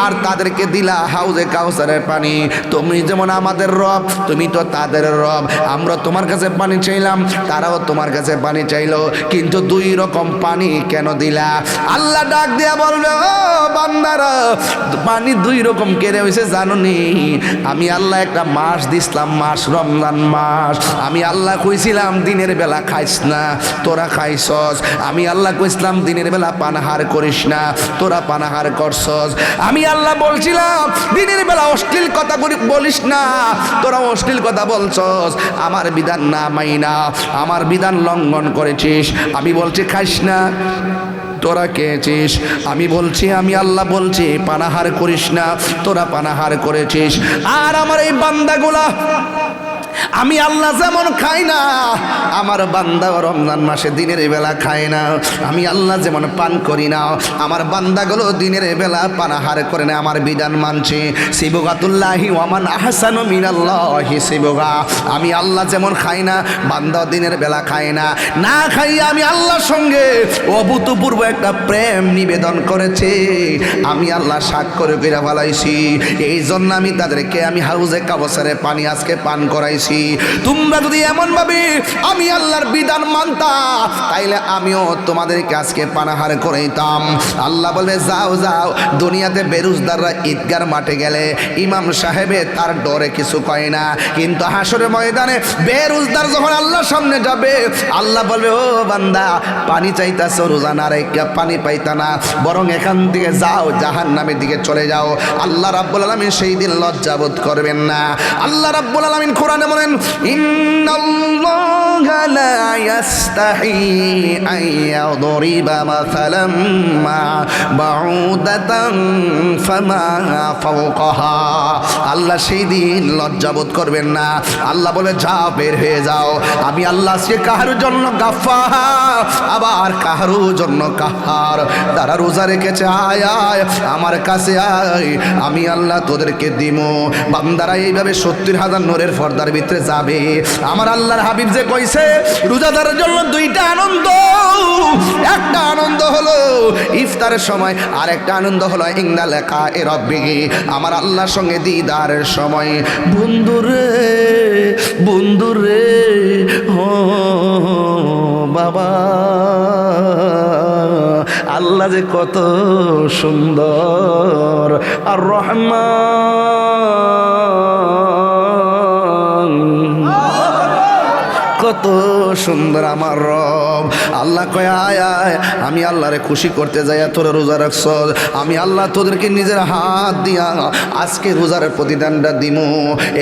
Speaker 1: আর তাদেরকে দিলা হাউজে কাউসারের পানি। তুমি যেমন আমাদের রব, তুমি তো তাদের রব, আমরা তোমার কাছে পানি চাইলাম, তারাও তোমার কাছে পানি চাইলো, কিন্তু দুই রকম পানি কেন দিলা? আল্লাহ ডাক দিয়া বলবে ও বান্দারা পানি দুই রকম কেড়ে হয়েছে জানো নি? আমি আল্লাহ একটা মাস দিছিলাম, মাস রমজান মাস, আমি আল্লাহ কইছিলাম দিনের বেলা খাইস না, তোরা খাইছস। আমি আল্লাহ কইছিলাম দিনের বেলা পানাহার করিস না, তোরা পানাহার করছস। আমি আল্লাহ বলছিলাম দিনের বেলা অশ্লীল কথা বলিস না, তোরা অশ্লীল কথা বলছস। আমার বিধান না মাইনা আমার বিধান লঙ্ঘন করেছিস। আমি বলছি খাইস না, তোরা খেয়েছিস। আমি বলছি আমি আল্লাহ বলছি পানাহার করিস না, তোরা পানাহার করেছিস। আর আমার এই বান্দাগুলা আমি আল্লাহ যেমন খাই না, আমার বান্দা রমজান মাসে দিনের বেলা খায় না। আমি আল্লাহ যেমন পান করি না, আমার বান্দাগুলো দিনের বেলা পানাহার করে না, আমার বিধান মানছে। সিবগাতুল্লাহি ওয়ামান আহসানু মিনাল্লাহি সিবগা। আমি আল্লাহ যেমন খাই না, বান্দা দিনের বেলা খায় না। না খাই আমি আল্লাহর সঙ্গে অভূতপূর্ব একটা প্রেম নিবেদন করেছে, আমি আল্লাহ সাক্ষর করে ফেলাইছি। এই জন্য আমি তাদেরকে আমি হাউজে কাউসারের পানি আজকে পান করাইছি। তোমরা যদি এমন ভাবে আমি আল্লাহর বিধান মানতা, তাইলে আমিও তোমাদেরকে আজকে পানাহার করাইতাম। আল্লাহ বলে যাও যাও, দুনিয়াতে বেরোজদাররা ঈদগার মাঠে গেলে ইমাম সাহেবে তার ডরে কিছু কয় না, কিন্তু হাসরের ময়দানে বেরোজদার যখন আল্লাহর সামনে যাবে, আল্লাহ বলবে ও বান্দা পানি চাইতাছ, রোজা না রেখে পানি পাইতা না, বরং এখান থেকে যাও জাহান্নামের দিকে চলে যাও। আল্লাহ রাব্বুল আলামিন সেই দিন লজ্জাবোধ করবেন না। আল্লাহ রাব্বুল আলামিন কোরআনে বলেন ইন্নাল্লাহা লা ইয়াস্তাহি আন ইয়াদরিবা মাসালাম মা বাউদাতান ফামা ফাওকাহা। আল্লাহ সেই দিন লজ্জাবোধ করবেন না। আল্লাহ বলে যাও বের হয়ে যাও। আমি আল্লাহ সে কাহার জন্য গাফফার, আবার কাহার জন্য কাহার। তারা রোজা রেখেছে আয় আয় আমার কাছে আয়, আমি আল্লাহ তোদেরকে দিমু। বান্দারা এইভাবে 70,000 নূরের পর্দার ভিতরে যাবে। আমার আল্লাহর হাবিব যে কইছে রোজাদারের জন্য দুইটা আনন্দ, একটা আনন্দ হলো ইফতারের সময়, আর একটা আনন্দ হলো ইংদা লেখা এ রব্বি, আমার আল্লাহর সঙ্গে দিদারের সময়। বন্ধুরে বন্ধুরে ও বাবা আল্লাহ যে কত সুন্দর আর রহমান কত সুন্দর আমার রব। আল্লাহ কয় আয় আয় আমি আল্লাহরে খুশি করতে যাই তোরা রোজা রাখছ, আমি আল্লাহ তোদেরকে নিজের হাত দিয়া আজকে রোজার প্রতিদানটা দিমু।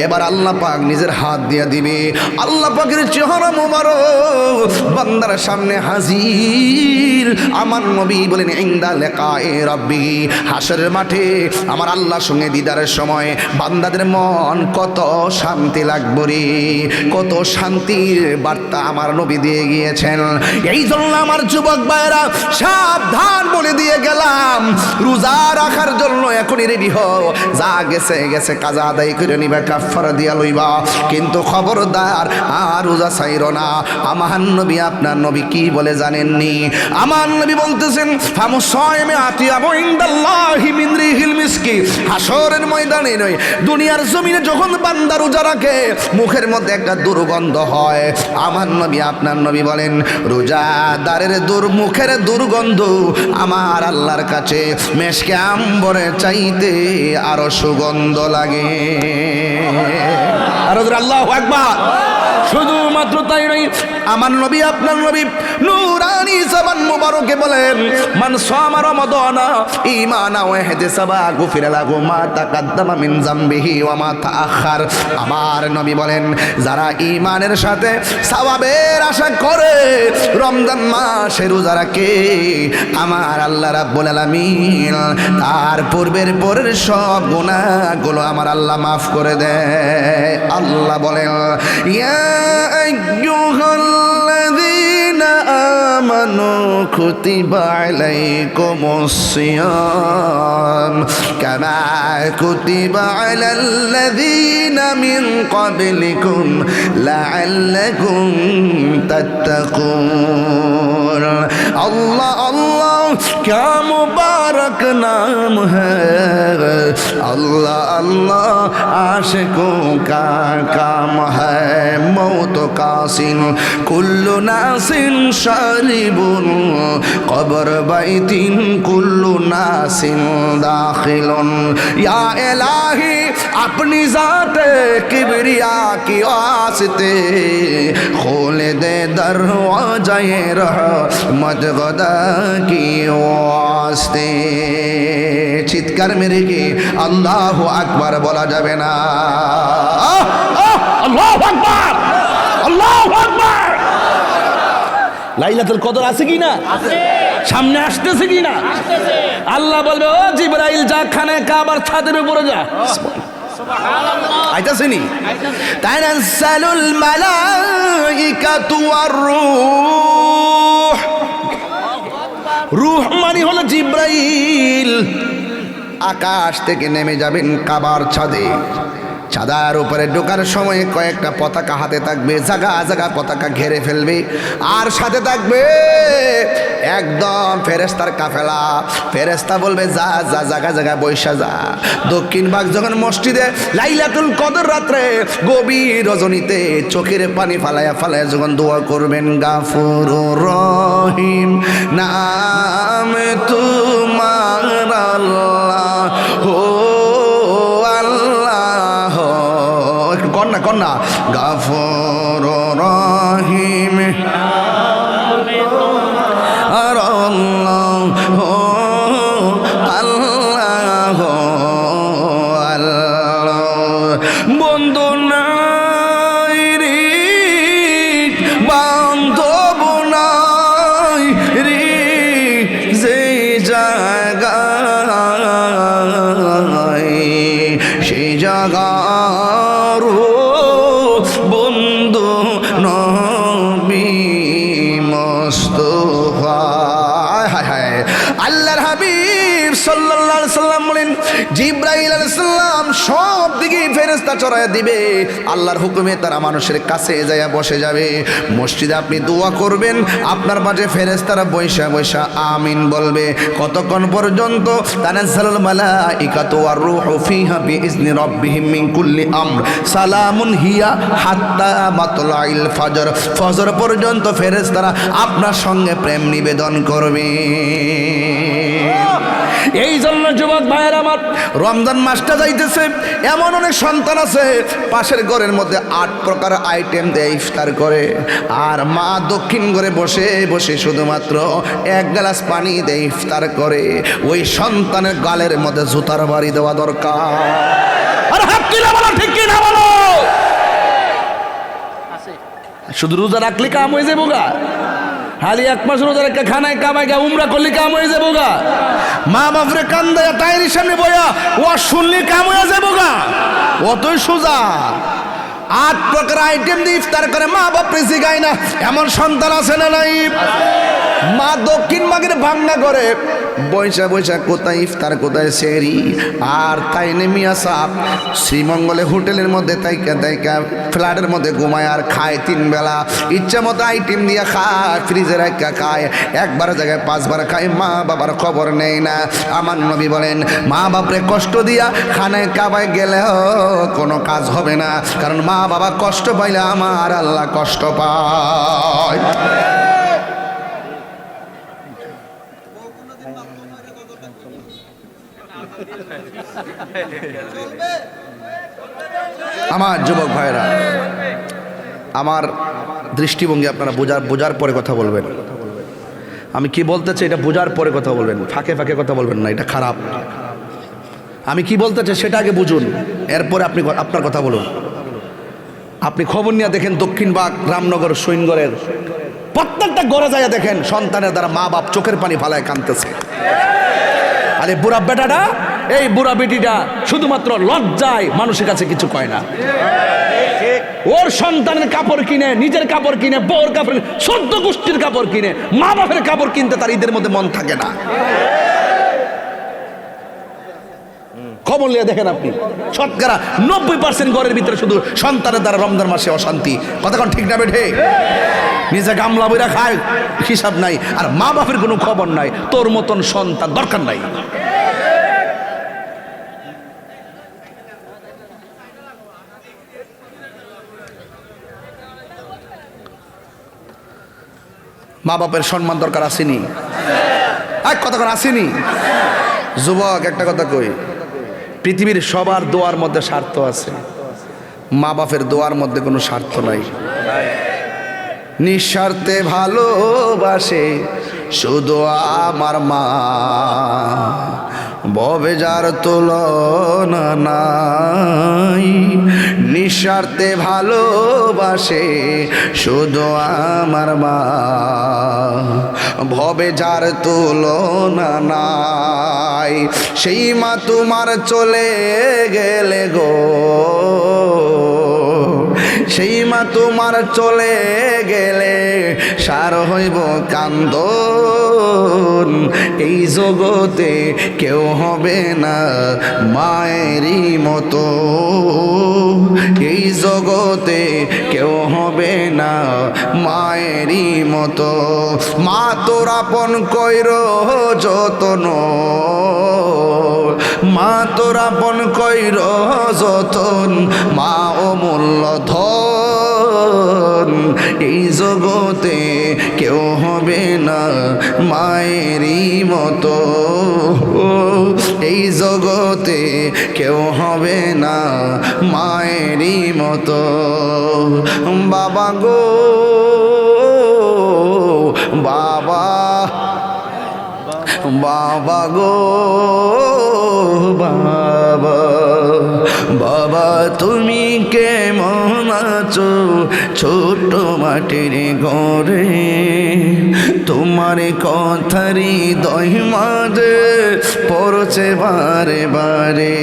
Speaker 1: এবার আল্লাহ পাক নিজের হাত দিয়া দিবে, আল্লাহ পাকের চেহারা মোবারক বান্দার সামনে হাজির। আমার নবী বলেন ইনদা লিকায়ে রাব্বি, হাসরের মাঠে আমার আল্লাহর সঙ্গে দিদারের সময় বান্দাদের মন কত শান্তি লাগবে রে, কত শান্তির বার্তা আমার নবী দিয়ে গিয়েছেন। এই জন্য আমার যুবক ভাইরা সাবধান বলে দিয়ে গেলাম, রোজা রাখার জন্য এখনই রেডি হও, যা গেছে গেছে কাজা আদায় করে নিবা, কাফারা দিয়া লইবা, কিন্তু খবরদার আর রোজা ছাইরো না। আমার নবী আপনার নবী কি বলে জানেননি? আমার নবী বলতেছেন ফামুসাইমে আতিয়াবু ইনদাল্লাহি মিন রিহিল মিসকি, হাসরের ময়দানে নয় দুনিয়ার জমিনে যখন বান্দা রোজা রাখে মুখের মধ্যে একটা দুর্গন্ধ হয়। আমার নবী আপনার নবী বলেন রোজাদারের মুখের দুর্গন্ধ আমার আল্লাহর কাছে মেশকে আম্বরের চাইতে আরো সুগন্ধ লাগে। আর আল্লাহু আকবার। শুধুমাত্র তাই নয়, আমার নবী আপনার নবী নূরানি জবান মুবারকে বলেন মান সামা রমাদানা ঈমানা ওয়া ইহতিসাবা গুফিরা লাহু মা তাকাদ্দামা মিন যামবিহি ওয়া মা তাআখার। আমার নবী বলেন যারা ঈমানের সাথে সওয়াবের আশা করে রমজান মাসে রোজা রাখে আমার আল্লাহ রাব্বুল আলামিন তার পূর্বের পরের সব গুনাহগুলো আমার আল্লাহ মাফ করে দেয়। আল্লাহ বলেন ইয়া আইয়ুহাল্লাযীনা আমানু কুতিবা আলাইকুমুস সিয়াম কামা কুতিবা আলাল্লাযীনা মিন ক্বাবলিকুম লাআল্লাকুম তাত্তাকুন। আল্লাহ আল্লাহ क्या मुबारक नाम है, अल्लाह अल्लाह आशिकों का काम है। मौत कासिन कुल्लु नासिन शारिबुन कब्र बैतिन कुल्लु नासिन दाखिलुन। या इलाही अपनी जाते किबरिया की वास्ते खोल दे दरवाज़े रहमत खुदा की वास्ते। চিৎকার মেরে কি আল্লাহু আকবার বলা যাবে না? আল্লাহু আকবার, আল্লাহু আকবার। লাইলাতুল কদর আছে কি না? সামনে আসতেছে কি না? আল্লাহ বলবে ও জিবরাইল যা খানে কাবার ছাদের উপরে যা। আইতাছেনি তানাজ্জালুল মালাইকাতু ওয়ার রূহ। রূহ মানে হলো জিবরাইল। আকাশ থেকে নেমে যাবেন কাবার ছাদে, ছাদার উপরে ঢোকার সময় কয়েকটা পতাকা হাতে থাকবে, জায়গা জায়গা পতাকা ঘেরে ফেলবে, আর সাথে থাকবে একদম ফেরেশতার কাফেলা। ফেরেশতা বলবে যা যা জায়গা জায়গা বৈশা যা। দক্ষিণ ভাগ যখন মসজিদে লাইলাতুল কদর রাত্রে গভীর রজনীতে চোখের পানি ফালায়া ফালায়া যখন দোয়া করবেন গাফুরুর রহিম নাম তোমার আল্লাহ ও আল্লাহ, একটু কন্যা কন্যা গাফুরুর রহিম আর আল্লাহ আল্লাহ আল্লাহ। বন্ধু নাই রে বান্ধব নাই রে যে জায়গায় সেই জায়গার বন্ধু নবী মুস্তাফা। আল্লাহর হাবিব সাল্লাল্লাহু আলাইহি সাল্লাম বলেন জিবরাইল আলাইহিস সালাম সব দিকে ফেরেশতা চড়ায় দিবে, আল্লাহর হুকুমে তারা মানুষের কাছে যায় বসে যাবে। মসজিদে আপনি দোয়া করবেন, আপনার পাশে ফেরেশতারা বৈশা বৈশা আমিন বলবে। কতক্ষণ পর্যন্ত? তানাজ্জালুল মালাইকাতু ওয়ার রূহু ফিহা বিইজনি রাব্বিহিম মিন কুল্লি আমর সালামুন হিয়া হাত্তা মাতলাইল ফজর। ফজর পর্যন্ত ফেরেশতারা আপনার সঙ্গে প্রেম নিবেদন করবে। এই জন্য যুবক ভাইয়ের আমার, রমজান মাসটা যাইতেছে, এমন অনেক সন্তান আছে পাশের ঘরের মধ্যে 8 প্রকার আইটেম দিয়ে ইফতার করে, আর মা দক্ষিণ ঘরে বসে বসে শুধুমাত্র 1 গ্লাস পানি দিয়ে ইফতার করে। ওই সন্তানের গালের মধ্যে জুতার বাড়ি দেওয়া দরকার। আর হাত তুলে বলো, ঠিক কি না বলো? শুধু রোজা রাখলে কাম হয়ে যাবো গা? হালি 1 মাস রোজা রেখে খানায় কামাই গা উমরা করলে কাম হয়ে যাবো গা? মা বাপরে কান্দায় তাইরির সামনে বয়া ও শুনলে কাম হয়ে যাবো গা? অতই সোজা। 8 প্রকার আইটেম দিয়ে ইফতার করে, মা বাপরে জিগায় না। এমন সন্তান আছে না নাই? মা দক্ষিণ মাগের ভাঙনা করে বৈশা বৈশা কোথায় ইফতার কোথায় সেরি। আর তাই নেমিয়া সাপ শ্রীমঙ্গলে হোটেলের মধ্যে তাইকা তাইকা ফ্ল্যাটের মধ্যে ঘুমায় আর খায় 3 বেলা। ইচ্ছা মতো আইটেম দিয়ে খায়, ফ্রিজে রাখা খায়, 1 বার জায়গায় 5 বার খায়, মা বাবার খবর নেই না। আমার নবী বলেন মা বাপরে কষ্ট দিয়া খানায় কাবায় গেলেও কোনো কাজ হবে না, কারণ মা বাবা কষ্ট পাইলে আমার আল্লাহ কষ্ট পায়। আমার যুবক ভাইরা, আমার দৃষ্টিভঙ্গি আপনারা বোঝার পরে কথা বলবেন। আমি কি বলতে চাই এটা বোঝার পরে কথা বলবেন, ফাঁকে ফাঁকে কথা বলবেন না, এটা খারাপ। আমি কি বলতে চাই সেটা আগে বুঝুন, এরপরে আপনি আপনার কথা বলুন। আপনি খবর নিয়ে দেখেন দক্ষিণবাগ, রামনগর, সৈনগরের প্রত্যেকটা ঘরে যায় দেখেন সন্তানের দ্বারা মা বাপ চোখের পানি ফালায় কাঁদতেছে। আরে বুড়া বেটাটা, এই বুড়া বেটিটা শুধুমাত্র লজ্জায় মানুষের কাছে কিছু কয় না। ওর সন্তানের কাপড় কিনে, নিজের কাপড় কিনে, বউর কাপড় কিনে, 14 গোষ্ঠীর কাপড় কিনে, মা বাপের কাপড় কিনতে তার ঈদের মধ্যে মন থাকে না। খবর নিয়ে দেখেন আপনি, শতকরা 90% ঘরের ভিতরে শুধু সন্তানের দ্বারা রমজান মাসে অশান্তি। কতক্ষণ ঠিক না বেঠে? নিজে গামলা বইরা খায়, হিসাব নাই, আর মা বাপের কোনো খবর নাই। তোর মতন সন্তান দরকার নাই। মা বাপের সম্মান দরকার আসেনি? কতক্ষণ আসেনি? যুবক একটা কথা কই, পৃথিবীর সবার দোয়ার মধ্যে স্বার্থ আছে, মা বাপের দোয়ার মধ্যে কোনো স্বার্থ নাই। নিঃস্বার্থে ভালোবাসে শুধু আমার মা, ভবে যার তুলনা নাই। নিঃস্বার্থে ভালোবাসে শুধু আমার মা, ভবে যার তুলনা নাই। সেই মা তোমার চলে গেলে গো, সেই মা তোমার চলে গেলে সার হইব কান্দন। এই জগতে কেউ হবে না মায়েরই মতো, এই জগতে কেউ হবে না মায়েরই মতো। মা তোর আপন কইর যতন, মা তোর আপন কইর যতন, মা অমূল্য ধন। এই জগতে কেউ হবে না মায়েরই মতো, এই জগতে কেউ হবে না মায়েরই মতো। বাবা গো বাবা, বাবা গো বাবা, বাবা তুমি কেমন আছো ছোট মাটির ঘরে? তোমার কথারি দই মাঝে পড়ছে বারে বারে।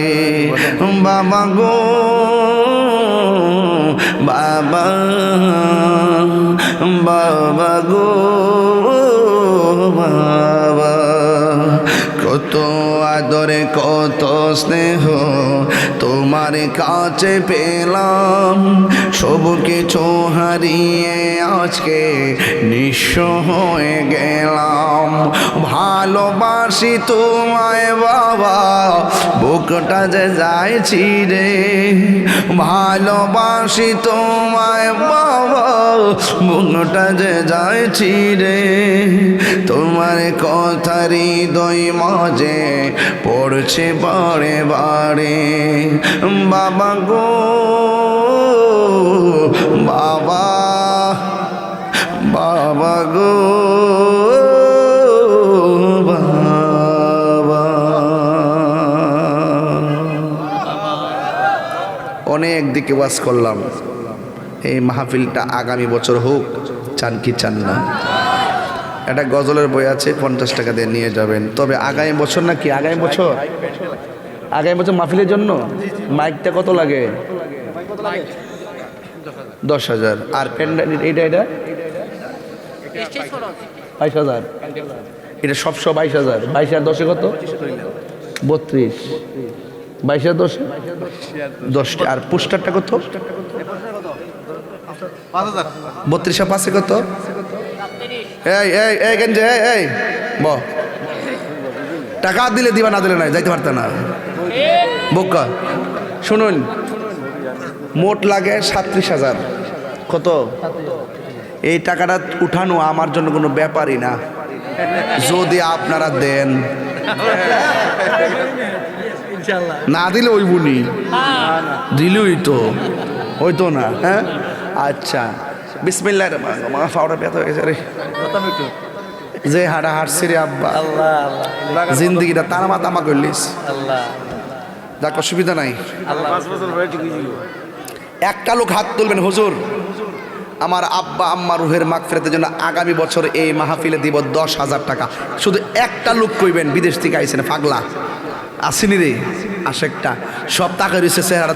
Speaker 1: বাবা গো বাবা, বাবা গো বাবা, কত স্নেহ তোমার কাছে পেলাম, সব কিছু হারিয়ে আজকে নিঃস্ব হয়ে গেলাম। ভালোবাসি তোমায় বাবা, বুকটা যে যায় ছিঁড়ে। ভালোবাসি তোমায় বাবা, বুকটা যে যায় ছিঁড়ে। তোমার কথা হৃদয় মাঝে পড়ছে বারে বারে। বাবা গো বাবা, বাবা গো বাবা। অনেক দিকে ওয়াজ করলাম, এই মাহফিলটা আগামী বছর হোক, চান কি চান না? একটা গজলের বই আছে, 50 টাকা দিয়ে নিয়ে যাবেন। তবে আগামী বছর নাকি আগামী বছর, আগামী বছর মাহফিলের জন্য মাইকটা কত লাগে? 10,000। আর প্যান্ডেল এটা 22,000। এটা সব 22,000। 22 আর 10 কত? 32। 22 আর 10 10টা। আর পোস্টারটা কত? 32 আর 5 কত? এই এই এই গেঞ্জে এই এই ব টাকা দিলে দিবা, না দিলে নাই, যাইতে পারত না বোকা। শুনুন, মোট লাগে 37,000। কত? এই টাকাটা উঠানো আমার জন্য কোনো ব্যাপারই না, যদি আপনারা দেন। না দিলে ওই বুনি, দিলেই তো হইতো না। হ্যাঁ আচ্ছা, বিসমিল্লাহির রহমানির রহিম। আমার ফাওড়া ব্যথা হয়ে গেছে রে, যে হাঁটা হাঁটছি রে আব্বা, জিন্দগিটা তামা তামা করলিস। যাক, অসুবিধা নাই। একটা লোক হাত তুলবেন, হুজুর আমার আব্বা আম্মা রুহের মাগফিরাতের জন্য আগামী বছর এই মাহফিলে দিব 10,000 টাকা। শুধু একটা লোক কইবেন, বিদেশ থেকে আইছেন পাগলা আসেনি রে, আশেকটা সব টাকা রয়েছে চেহারা।